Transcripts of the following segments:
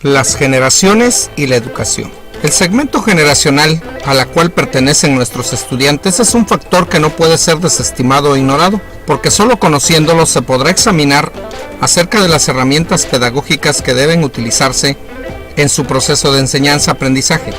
Las generaciones y la educación. El segmento generacional a la cual pertenecen nuestros estudiantes es un factor que no puede ser desestimado o ignorado, porque solo conociéndolo se podrá examinar acerca de las herramientas pedagógicas que deben utilizarse en su proceso de enseñanza-aprendizaje.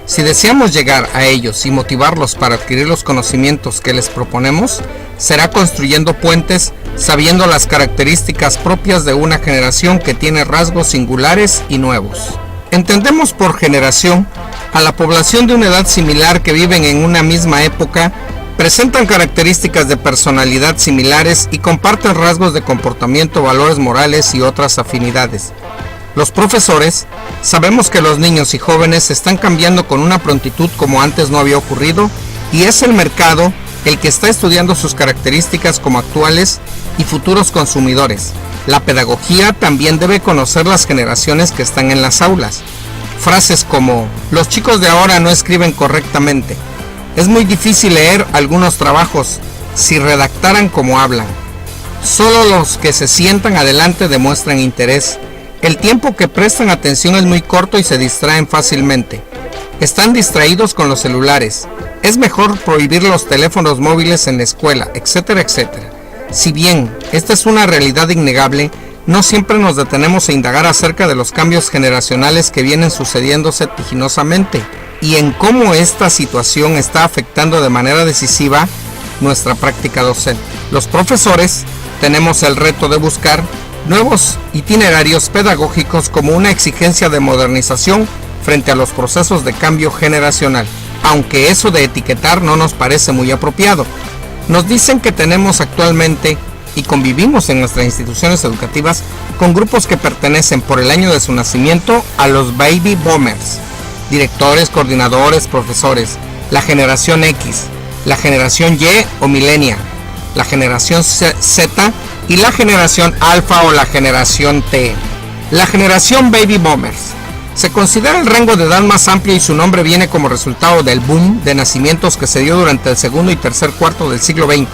Si deseamos llegar a ellos y motivarlos para adquirir los conocimientos que les proponemos, será construyendo puentes, sabiendo las características propias de una generación que tiene rasgos singulares y nuevos. Entendemos por generación a la población de una edad similar que viven en una misma época, presentan características de personalidad similares y comparten rasgos de comportamiento, valores morales y otras afinidades. Los profesores sabemos que los niños y jóvenes están cambiando con una prontitud como antes no había ocurrido, y es el mercado el que está estudiando sus características como actuales y futuros consumidores. La pedagogía también debe conocer las generaciones que están en las aulas. Frases como: los chicos de ahora no escriben correctamente. Es muy difícil leer algunos trabajos si redactaran como hablan. Solo los que se sientan adelante demuestran interés. El tiempo que prestan atención es muy corto y se distraen fácilmente. Están distraídos con los celulares. Es mejor prohibir los teléfonos móviles en la escuela, etcétera, etcétera. Si bien esta es una realidad innegable, no siempre nos detenemos a indagar acerca de los cambios generacionales que vienen sucediendo vertiginosamente y en cómo esta situación está afectando de manera decisiva nuestra práctica docente. Los profesores tenemos el reto de buscar nuevos itinerarios pedagógicos como una exigencia de modernización frente a los procesos de cambio generacional, aunque eso de etiquetar no nos parece muy apropiado. Nos dicen que tenemos actualmente y convivimos en nuestras instituciones educativas con grupos que pertenecen por el año de su nacimiento a los Baby Boomers, directores, coordinadores, profesores, la generación X, la generación Y o Millennial, la generación Z y la generación Alfa o la generación T. La generación Baby Boomers se considera el rango de edad más amplio y su nombre viene como resultado del boom de nacimientos que se dio durante el segundo y tercer cuarto del siglo XX,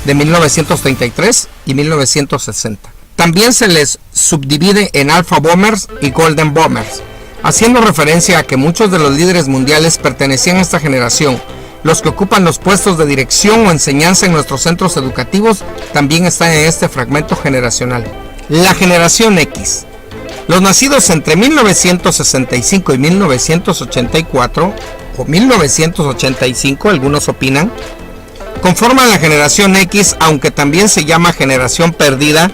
de 1933 y 1960. También se les subdivide en Alpha Boomers y Golden Boomers, haciendo referencia a que muchos de los líderes mundiales pertenecían a esta generación. Los que ocupan los puestos de dirección o enseñanza en nuestros centros educativos también están en este fragmento generacional. La generación X. Los nacidos entre 1965 y 1984, o 1985, algunos opinan, conforman la generación X, aunque también se llama generación perdida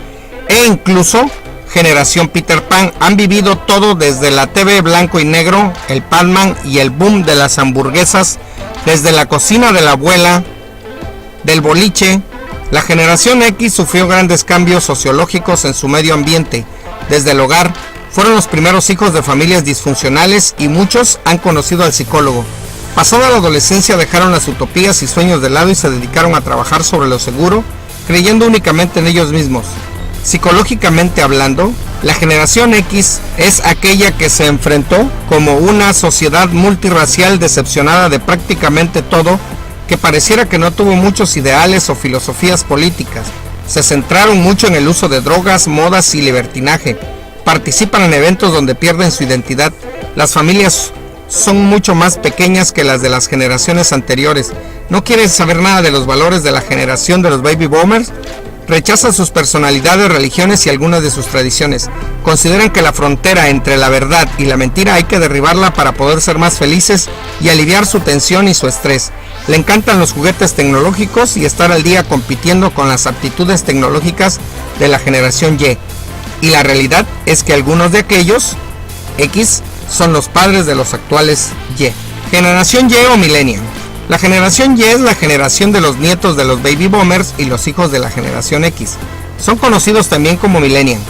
e incluso generación Peter Pan. Han vivido todo desde la TV blanco y negro, el Pac-Man y el boom de las hamburguesas, desde la cocina de la abuela, del boliche. La generación X sufrió grandes cambios sociológicos en su medio ambiente. Desde el hogar, fueron los primeros hijos de familias disfuncionales y muchos han conocido al psicólogo. Pasada la adolescencia dejaron las utopías y sueños de lado y se dedicaron a trabajar sobre lo seguro, creyendo únicamente en ellos mismos. Psicológicamente hablando, la generación X es aquella que se enfrentó como una sociedad multirracial decepcionada de prácticamente todo, que pareciera que no tuvo muchos ideales o filosofías políticas. Se centraron mucho en el uso de drogas, modas y libertinaje. Participan en eventos donde pierden su identidad. Las familias son mucho más pequeñas que las de las generaciones anteriores. No quieren saber nada de los valores de la generación de los Baby Boomers. Rechazan sus personalidades, religiones y algunas de sus tradiciones. Consideran que la frontera entre la verdad y la mentira hay que derribarla para poder ser más felices y aliviar su tensión y su estrés. Le encantan los juguetes tecnológicos y estar al día compitiendo con las aptitudes tecnológicas de la generación Y. Y la realidad es que algunos de aquellos X son los padres de los actuales Y. Generación Y o Millennial. La generación Y es la generación de los nietos de los Baby Boomers y los hijos de la generación X. Son conocidos también como Millennial.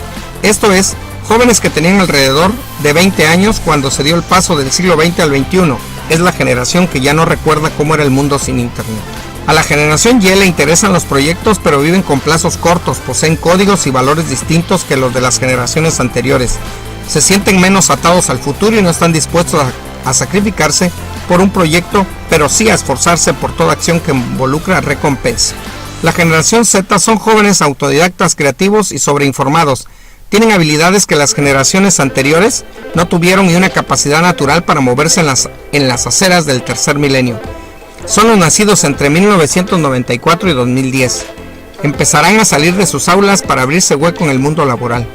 Esto es, jóvenes que tenían alrededor de 20 años cuando se dio el paso del siglo XX al XXI. Es la generación que ya no recuerda cómo era el mundo sin internet. A la generación Y le interesan los proyectos, pero viven con plazos cortos, poseen códigos y valores distintos que los de las generaciones anteriores. Se sienten menos atados al futuro y no están dispuestos a sacrificarse por un proyecto, pero sí a esforzarse por toda acción que involucra recompensa. La generación Z son jóvenes autodidactas, creativos y sobreinformados. Tienen habilidades que las generaciones anteriores no tuvieron y una capacidad natural para moverse en las aceras del tercer milenio. Son los nacidos entre 1994 y 2010. Empezarán a salir de sus aulas para abrirse hueco en el mundo laboral.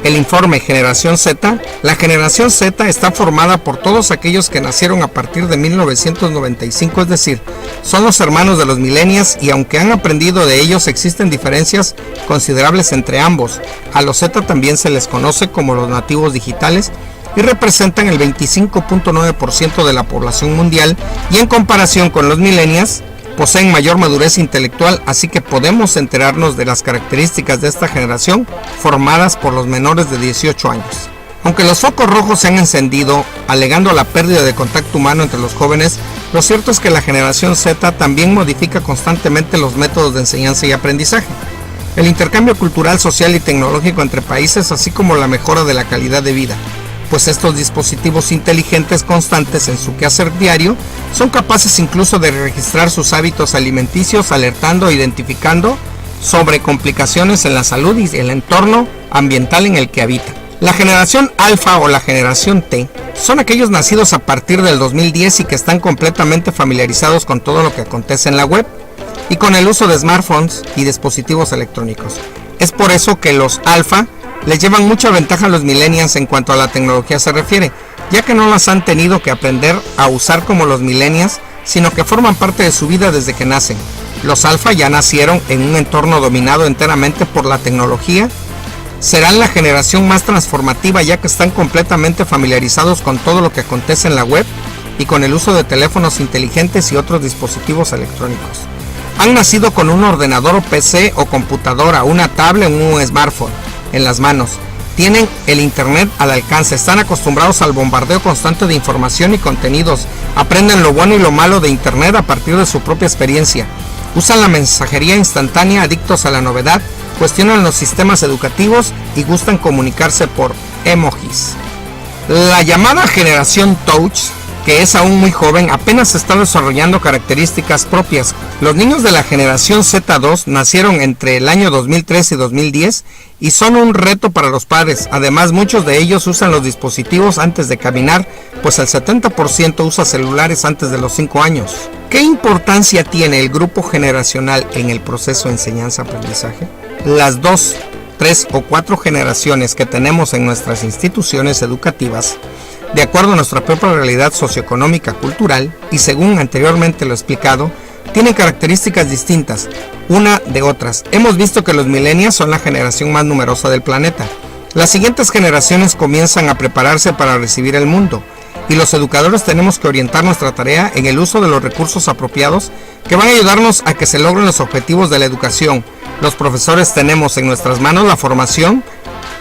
El informe Generación Z. La generación Z está formada por todos aquellos que nacieron a partir de 1995, es decir, son los hermanos de los millennials, y aunque han aprendido de ellos, existen diferencias considerables entre ambos. A los Z también se les conoce como los nativos digitales y representan el 25.9% de la población mundial, y en comparación con los millennials poseen mayor madurez intelectual, así que podemos enterarnos de las características de esta generación formadas por los menores de 18 años. Aunque los focos rojos se han encendido alegando la pérdida de contacto humano entre los jóvenes, lo cierto es que la generación Z también modifica constantemente los métodos de enseñanza y aprendizaje. El intercambio cultural, social y tecnológico entre países, así como la mejora de la calidad de vida, pues estos dispositivos inteligentes constantes en su quehacer diario son capaces incluso de registrar sus hábitos alimenticios, alertando e identificando sobre complicaciones en la salud y el entorno ambiental en el que habitan. La generación alfa o la generación T son aquellos nacidos a partir del 2010 y que están completamente familiarizados con todo lo que acontece en la web y con el uso de smartphones y dispositivos electrónicos. Es por eso que los alfa les llevan mucha ventaja a los millennials en cuanto a la tecnología se refiere, ya que no las han tenido que aprender a usar como los millennials, sino que forman parte de su vida desde que nacen. Los alfa ya nacieron en un entorno dominado enteramente por la tecnología. Serán la generación más transformativa, ya que están completamente familiarizados con todo lo que acontece en la web y con el uso de teléfonos inteligentes y otros dispositivos electrónicos. Han nacido con un ordenador o PC o computadora, una tablet o un smartphone en las manos. Tienen el internet al alcance, están acostumbrados al bombardeo constante de información y contenidos, aprenden lo bueno y lo malo de internet a partir de su propia experiencia, usan la mensajería instantánea, adictos a la novedad, cuestionan los sistemas educativos y gustan comunicarse por emojis. La llamada generación Touch, que es aún muy joven, apenas está desarrollando características propias. Los niños de la generación Z2 nacieron entre el año 2003 y 2010 y son un reto para los padres. Además, muchos de ellos usan los dispositivos antes de caminar, pues el 70% usa celulares antes de los 5 años. ¿Qué importancia tiene el grupo generacional en el proceso de enseñanza-aprendizaje? Las 2, 3 o 4 generaciones que tenemos en nuestras instituciones educativas, de acuerdo a nuestra propia realidad socioeconómica cultural y según anteriormente lo explicado, tienen características distintas una de otras. Hemos visto que los millennials son la generación más numerosa del planeta. Las siguientes generaciones comienzan a prepararse para recibir el mundo y los educadores tenemos que orientar nuestra tarea en el uso de los recursos apropiados que van a ayudarnos a que se logren los objetivos de la educación. Los profesores tenemos en nuestras manos la formación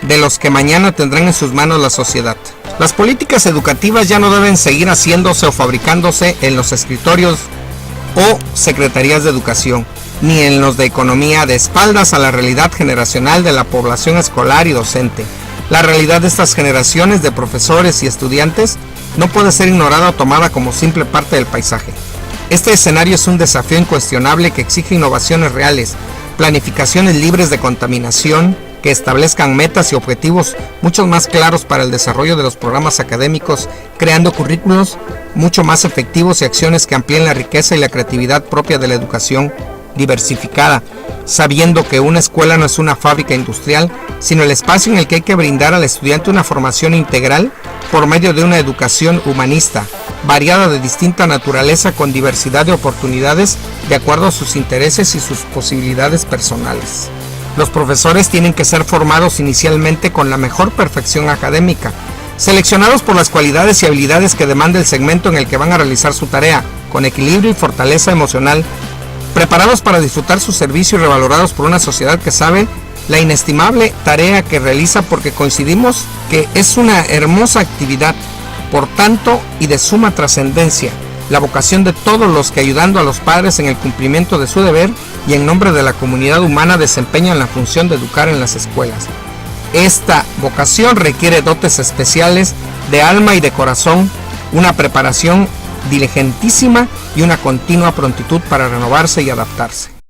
de los que mañana tendrán en sus manos la sociedad. Las políticas educativas ya no deben seguir haciéndose o fabricándose en los escritorios o secretarías de educación, ni en los de economía, de espaldas a la realidad generacional de la población escolar y docente. La realidad de estas generaciones de profesores y estudiantes no puede ser ignorada o tomada como simple parte del paisaje. Este escenario es un desafío incuestionable que exige innovaciones reales, planificaciones libres de contaminación, que establezcan metas y objetivos mucho más claros para el desarrollo de los programas académicos, creando currículos mucho más efectivos y acciones que amplíen la riqueza y la creatividad propia de la educación diversificada, sabiendo que una escuela no es una fábrica industrial, sino el espacio en el que hay que brindar al estudiante una formación integral por medio de una educación humanista, variada de distinta naturaleza con diversidad de oportunidades de acuerdo a sus intereses y sus posibilidades personales. Los profesores tienen que ser formados inicialmente con la mejor perfección académica, seleccionados por las cualidades y habilidades que demanda el segmento en el que van a realizar su tarea, con equilibrio y fortaleza emocional, preparados para disfrutar su servicio y revalorados por una sociedad que sabe la inestimable tarea que realiza, porque coincidimos que es una hermosa actividad, por tanto, y de suma trascendencia. la vocación de todos los que, ayudando a los padres en el cumplimiento de su deber y en nombre de la comunidad humana, desempeñan la función de educar en las escuelas. Esta vocación requiere dotes especiales de alma y de corazón, una preparación diligentísima y una continua prontitud para renovarse y adaptarse.